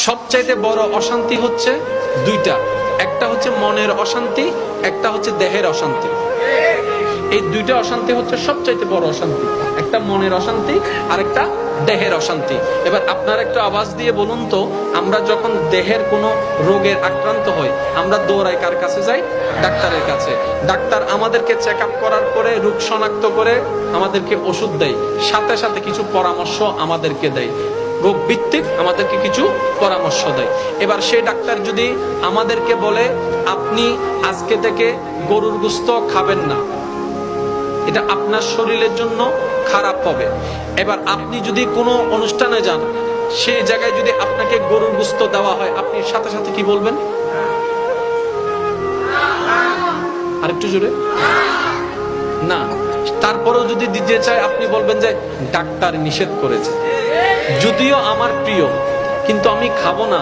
সবচাইতে বড় অশান্তি হচ্ছে দুইটা, একটা হচ্ছে মনের অশান্তি, একটা হচ্ছে দেহের অশান্তি। এই দুইটা অশান্তি হচ্ছে সবচাইতে বড় অশান্তি, একটা মনের অশান্তি আর একটা দেহের অশান্তি। এবার আপনারা একটু আওয়াজ দিয়ে বলুন তো, আমরা যখন দেহের কোনো রোগের আক্রান্ত হই আমরা দৌড়াই কার কাছে যাই? ডাক্তারের কাছে। ডাক্তার আমাদেরকে চেক আপ করার পরে রোগ শনাক্ত করে আমাদেরকে ওষুধ দেয়, সাথে সাথে কিছু পরামর্শ আমাদেরকে দেয়, রোগ ভিত্তিক আমাদেরকে কিছু পরামর্শ দেয়। এবার সেই ডাক্তার যদি আমাদেরকে বলে আপনি আজকে থেকে গরুর গোশত খাবেন না, এটা আপনার শরীরের জন্য খারাপ হবে। এবার আপনি যদি কোনো অনুষ্ঠানে যান, সেই জায়গায় যদি আপনাকে গরুর গোশত দেওয়া হয়, আপনি সাথে সাথে কি বলবেন? আরেকটু জোরে না। তারপরেও যদি দিতে চায় আপনি বলবেন যে ডাক্তার নিষেধ করেছে, যদিও আমার প্রিয় কিন্তু আমি খাবো না।